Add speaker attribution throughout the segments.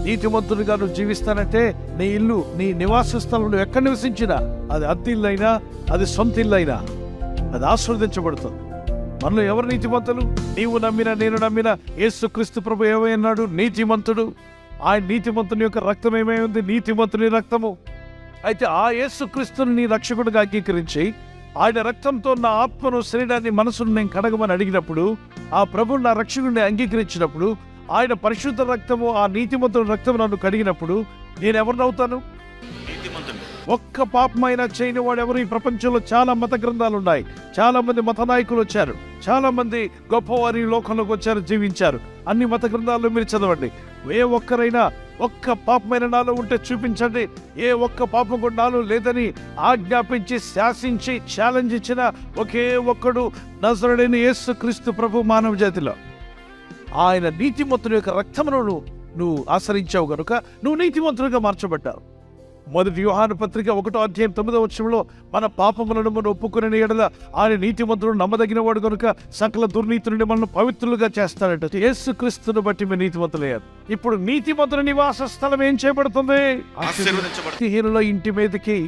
Speaker 1: నీతిమంతుడిగా నువ్వు జీవిస్తానంటే నీ ఇల్లు, నీ నివాస స్థలం నువ్వు ఎక్కడ నివసించినా, అది అద్దె ఇల్లు అయినా, అది సొంత ఇల్లు అయినా, అది ఆశీర్వదించబడుతుంది. మనలో ఎవరు నీతిమంతులు? నీవు నమ్మిన, నేను నమ్మిన యేసుక్రీస్తు ప్రభు ఏమన్నాడు? నీతిమంతుడు. ఆయన నీతిమంతుని యొక్క రక్తం ఏమై ఉంది? నీతిమంతుని రక్తము. అయితే ఆ యేసుక్రీస్తుని నీ రక్షకుడిగా అంగీకరించి ఆయన రక్తంతో నా ఆత్మను, శరీరాన్ని, మనసును నేను కడగమని అడిగినప్పుడు, ఆ ప్రభువు నా రక్షకుడిని అంగీకరించినప్పుడు, ఆయన పరిశుద్ధ రక్తము, ఆ నీతిమంతుని రక్తము నన్ను కడిగినప్పుడు నేను ఎవరినవుతాను? ఒక్క పాపమైనా చేయని వాడు ఎవరు? ఈ ప్రపంచంలో చాలా మత గ్రంథాలు ఉన్నాయి, చాలా మంది మత నాయకులు వచ్చారు, చాలా మంది గొప్పవారి లోకంలోకి వచ్చారు, జీవించారు. అన్ని మత గ్రంథాల్లో మీరు చదవండి. ఏ ఒక్కరైనా ఒక్క పాపమైన నాలో ఉంటే చూపించండి. ఏ ఒక్క పాపం కూడా నాలో లేదని ఆజ్ఞాపించి, శాసించి, ఛాలెంజ్ ఇచ్చిన ఒకే ఒక్కడు నజరేయుడైన యేసుక్రీస్తు ప్రభు మానవ జాతిలో. ఆయన నీతిమంతుని యొక్క రక్తమును నువ్వు ఆశ్రయించావు కనుక నువ్వు నీతిమంతునిగా మార్చబడ్డావు. మొదటి యోహాను పత్రిక 1:9 మన పాపములను మనం ఒప్పుకునే ఎడల ఆయన నీతిమంతుడు, నమ్మదగిన వాడు కనుక సకల దుర్నీతి నుండి మనల్ని పవిత్రులుగా చేస్తాడట. యేసుక్రీస్తును బట్టి మీరు నీతిమంతులయ్యారు. ఇప్పుడు నీతిమంతుని నివాస స్థలం ఏం చేయబడుతుంది? భక్తిహీనుల ఇంటి మీదకి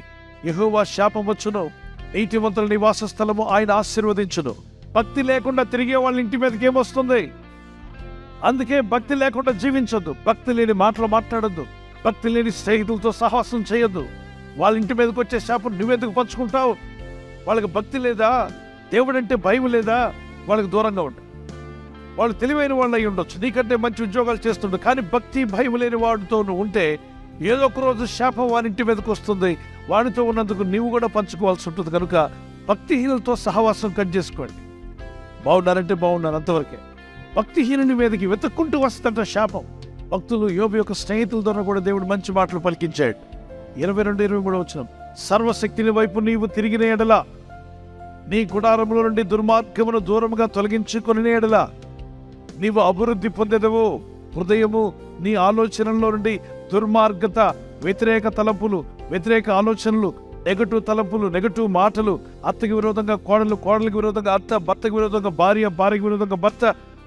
Speaker 1: యెహోవా శాపం వచ్చును, నీతిమంతుల నివాస స్థలము ఆయన ఆశీర్వదించును. భక్తి లేకుండా తిరిగే వాళ్ళ ఇంటి మీదకి ఏమొస్తుంది? అందుకే భక్తి లేకుండా జీవించొద్దు, భక్తి లేని మాటలు మాట్లాడొద్దు, భక్తి లేని స్నేహితులతో సహవాసం చేయొద్దు. వాళ్ళ ఇంటి మీదకి వచ్చే శాపం నువ్వెందుకు పంచుకుంటావు? వాళ్ళకి భక్తి లేదా? దేవుడంటే భయం లేదా? వాళ్ళకి దూరంగా ఉండు. వాళ్ళు తెలివైన వాళ్ళు అయి ఉండొచ్చు, నీకంటే మంచి ఉద్యోగాలు చేస్తుండ్రు, కానీ భక్తి భయం లేని వాడితో నువ్వు ఉంటే ఏదో ఒక రోజు శాపం వారి ఇంటి మీదకి వస్తుంది. వాడితో ఉన్నందుకు నీవు కూడా పంచుకోవాల్సి ఉంటుంది. కనుక భక్తిహీనులతో సహవాసం కట్ చేసుకోండి. బాగున్నారంటే బాగున్నారు, అంతవరకే. భక్తిహీనుని మీదకి వెతుక్కుంటూ వస్తుందంట శాపం. భక్తులు యోబు యొక్క స్నేహితుల ద్వారా కూడా దేవుడు మంచి మాటలు పలికించాడు. 22-23 సర్వశక్తిని వైపు నీవు తిరిగిన ఎడల, నీ గుడారముల నుండి దుర్మార్గమును దూరముగా తొలగించుకొని ఎడల నీవు అభివృద్ధి పొందెదవు. హృదయము నీ ఆలోచనల్లో నుండి దుర్మార్గత, వ్యతిరేక తలంపులు, వ్యతిరేక ఆలోచనలు, నెగటివ్ తలంపులు, నెగటివ్ మాటలు, అత్తకి విరోధంగా కోడలు, కోడలికి విరోధంగా అత్త, భర్తకి విరోధంగా భార్య, భార్యకి విరోధంగా భర్త,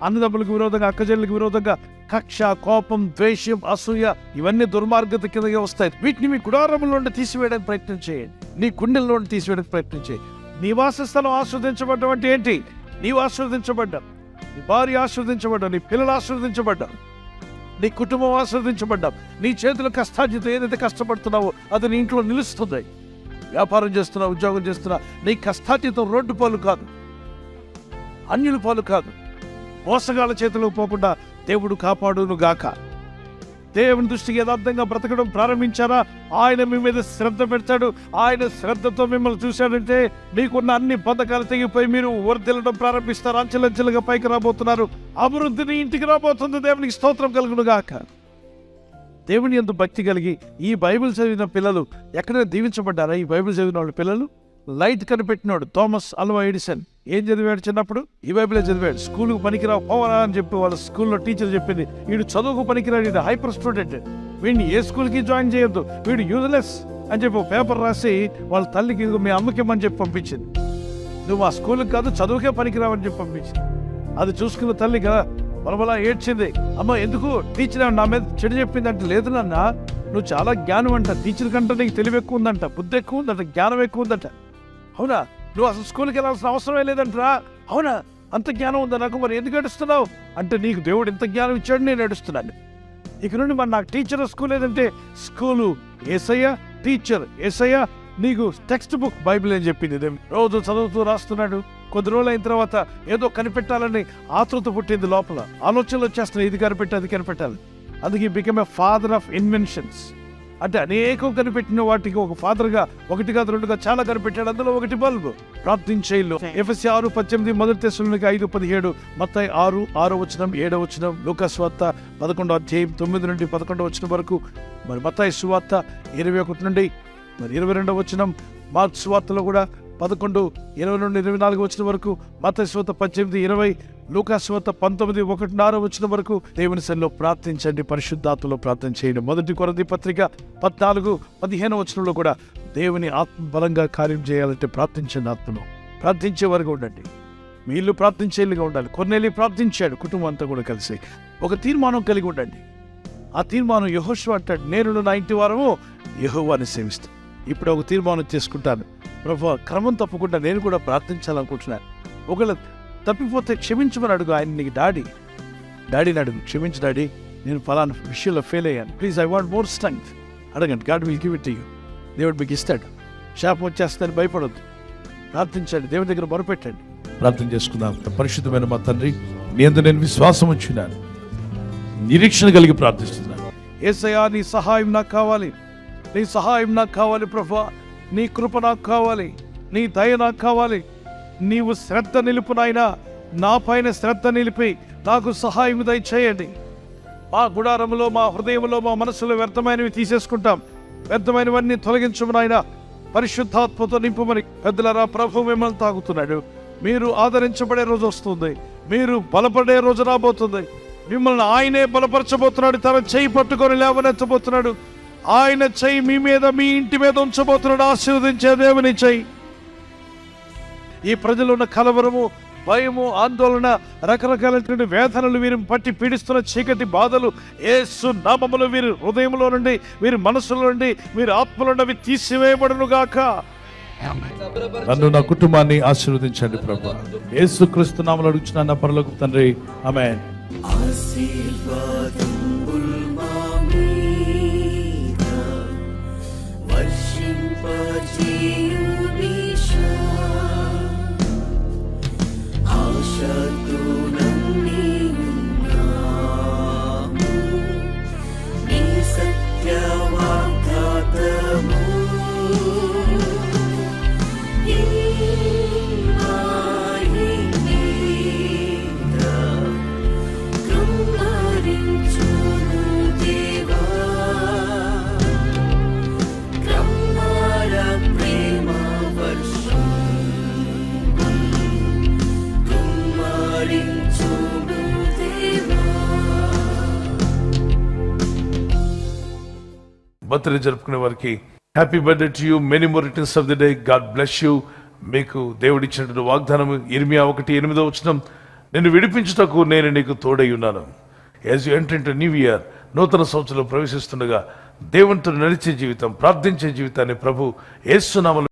Speaker 1: అన్నదమ్ములకు విరోధంగా, అక్కజల్లికి విరోధంగా కక్ష, కోపం, ద్వేషం, అసూయ, ఇవన్నీ దుర్మార్గత కిందగా వస్తాయి. వీటిని మీ గుడారముల నుండి తీసివేయడానికి ప్రయత్నం చేయండి, నీ గుండెల్లో నుండి తీసివేయడానికి ప్రయత్నం చేయండి. నివాస స్థలం ఆస్వాదించబడ్డం అంటే ఏంటి? నీవు ఆస్వాదించబడ్డా, నీ భార్య ఆస్వాదించబడ్డా, నీ పిల్లలు ఆస్వాదించబడ్డా, నీ కుటుంబం ఆస్వాదించబడ్డా. నీ చేతుల కష్టార్జిత ఏదైతే కష్టపడుతున్నావో అది నీ ఇంట్లో నిలుస్తుంది. వ్యాపారం చేస్తున్నా, ఉద్యోగం చేస్తున్నా, నీ కష్టార్జితం రోడ్డు పాలు కాదు, అన్యుల పాలు కాదు. మోసగాళ్ళ చేతిలో పోకుండా దేవుడు కాపాడును గాక. దేవుని దృష్టికి యథార్థంగా బ్రతకడం ప్రారంభించారా, ఆయన మీ మీద శ్రద్ధ పెడతాడు. ఆయన శ్రద్ధతో మిమ్మల్ని చూశాడంటే మీకున్న అన్ని బంధకాలు తెగిపోయి మీరు వర్ధిల్లడం ప్రారంభిస్తారు. అంచెలంచెలుగా పైకి రాబోతున్నారు. అభివృద్ధిని ఇంటికి రాబోతుంది. దేవునికి స్తోత్రం కలుగును గాక. దేవుని యందు భక్తి కలిగి ఈ బైబిల్ చదివిన పిల్లలు ఎక్కడైనా దీవించబడ్డారా? ఈ బైబిల్ చదివిన వాళ్ళ పిల్లలు, లైట్ కనిపెట్టినాడు థామస్ అల్వా ఎడిసన్ ఏం చదివాడు? చిన్నప్పుడు ఈ బైబిలే చదివాడు. స్కూల్కు పనికిరావు పోవరా అని చెప్పి వాళ్ళ స్కూల్లో టీచర్ చెప్పింది, వీడు చదువుకు పనికిరాడు, వీడు హైపర్ స్టూడెంట్, వీడిని ఏ స్కూల్కి జాయిన్ చేయొద్దు, వీడు యూజ్లెస్ అని చెప్పి పేపర్ రాసి వాళ్ళ తల్లికి మీ అమ్మకేమని చెప్పి పంపించింది. నువ్వు ఆ స్కూల్కి కాదు, చదువుకే పనికిరావని చెప్పి పంపించింది. అది చూసుకున్న తల్లి కదా బలబలా ఏడ్చింది. అమ్మ ఎందుకు టీచర్ నా మీద చెడు చెప్పింది అంటే, లేదు నాన్న నువ్వు చాలా జ్ఞానం అంట, టీచర్ కంటే నీకు తెలివి ఎక్కువ ఉందంట, బుద్ధి ఎక్కువ ఉందంట, జ్ఞానం ఎక్కువ ఉందంట. అవునా? నువ్వు అసలు స్కూల్కి వెళ్ళాల్సిన అవసరమే లేదంటరా. అవునా? అంత జ్ఞానం ఉందా నాకు? మరి ఎందుకు ఏడుస్తున్నావు అంటే, నీకు దేవుడు ఇంత జ్ఞానం ఇచ్చాడు, నేను ఏడుస్తున్నాను. ఇక నుండి మరి నాకు టీచర్ స్కూల్ ఏదంటే, స్కూలు యేసయ్య, టీచర్ యేసయ్య, నీకు టెక్స్ట్ బుక్ బైబిల్ అని చెప్పింది. రోజు చదువుతూ రాస్తున్నాడు. కొద్ది రోజులు అయిన తర్వాత ఏదో కనిపెట్టాలని ఆతృత పుట్టింది లోపల, ఆలోచనలు వచ్చేస్తున్నాయి, ఇది కనిపెట్టి అది కనిపెట్టాలి. అందుకే become a father of inventions. అంటే అనేకం కనిపెట్టిన వాటికి ఒక ఫాదర్గా, 1 కాదు 2 చాలా కనిపెట్టాడు. అందులో ఒకటి బల్బు. ప్రార్థించేళ్ళు ఎఫెసీ 6:18, మొదటి తెస్సలోనిక 5:17, మత్తయి 6:6, 7, లూకా సువార్త 11:9-11 వరకు, మరి మత్తయి సువార్త 21 నుండి 22 మార్క్స్ సువార్తలో కూడా 11:20-24 వరకు, మత్తయి సువార్త 18:20, లూకా సువార్త 19:1-6 వరకు దేవుని సన్నిధిలో ప్రార్థించండి, పరిశుద్ధాత్మలో ప్రార్థన చేయండి. మొదటి కొరింథీ పత్రిక 14:15 కూడా దేవుని ఆత్మ బలంగా కార్యం చేయాలంటే ప్రార్థించండి. ఆత్మలో ప్రార్థించే వరకు ఉండండి. మీ ఇల్లు ప్రార్థించేలుగా ఉండాలి. కొర్నేలి ప్రార్థించాడు, కుటుంబం అంతా కూడా కలిసి. ఒక తీర్మానం కలిగి ఉండండి. ఆ తీర్మానం యెహోషువ అంటాడు, నేను నా ఇంటి వారము యెహోవాని సేవిస్తాను. ఇప్పుడు ఒక తీర్మానం చేసుకుంటాను, ప్రభువా క్రమం తప్పకుండా నేను కూడా ప్రార్థించాలనుకుంటున్నాను. ఒకవేళ తప్పిపోతే క్షమించమని అడుగు. ఆయన నీకు డాడీని అడుగు, క్షమించు డాడీ, నేను ఫలానా విషయంలో ఫెయిల్ అయ్యాను, please I want more strength అడగండి. God will give it to you. దేవుడు మీకు ఇస్తాడు. శాపం వచ్చేస్తుందని భయపడొద్దు, ప్రార్థించండి, దేవుని దగ్గర మొరపెట్టండి. ప్రార్థన చేసుకుందాం. పరిశుద్ధమైన మా తండ్రి, నీ యందు నేను విశ్వాసం ఉంచున్నాను, నిరీక్షణ కలిగి ప్రార్థిస్తున్నాను. యేసయ్యా నీ సహాయం నాకు కావాలి, నీ సహాయం నాకు కావాలి ప్రభువా, నీ కృప నాకు కావాలి, నీ దయ నాకు కావాలి. నీవు శ్రద్ధ నిలుపు నాయనా, నా పైన శ్రద్ధ నిలిపి నాకు సహాయం దయచేయండి. మా గుడారంలో, మా హృదయంలో, మా మనసులో వ్యర్థమైనవి తీసేసుకుంటాం, వ్యర్థమైనవన్నీ తొలగించము నాయనా. పరిశుద్ధాత్మతో నింపమని పెద్దలరా, ప్రభు మిమ్మల్ని తాగుతున్నాడు. మీరు ఆదరించబడే రోజు వస్తుంది, మీరు బలపడే రోజు రాబోతుంది. మిమ్మల్ని ఆయనే బలపరచబోతున్నాడు, తన చెయ్యి పట్టుకొని లేవనెత్తబోతున్నాడు. ఆయన చెయ్యి మీ మీద, మీ ఇంటి మీద ఉంచబోతున్నాడు. ఆశీర్వదించే దేవుని చెయ్యి. ఈ ప్రజలు ఉన్న కలవరము, భయము, ఆందోళన, రకరకాలైనటువంటి వేదనలు, వీరు పట్టి పీడిస్తున్న చీకటి బాధలు యేసు నామములో వీరి హృదయంలో నుండి, వీరి మనసులో నుండి, వీరి ఆత్మలో నుండి అవి తీసివేయబడును గాక. నన్ను, నా కుటుంబాన్ని ఆశీర్వదించండి ప్రభువా. యేసుక్రీస్తు నామములో అడుగుచున్నాను నా పరలోకపు తండ్రి, ఆమేన్. బర్త్డే జరుపుకునే వారికి happy birthday to you, many more returns of the day, God bless you. మీకు దేవుడిచ్చినటువంటి వాగ్దానం ఇర్మియా 1:8 నిన్ను విడిపించుటకు నేను నీకు తోడై ఉన్నాను. As you enter into new year, నూతన సంవత్సరంలో ప్రవేశిస్తుండగా దేవునితో నడిచే జీవితం, ప్రార్థించే జీవితాన్ని ప్రభు యేసు నామములో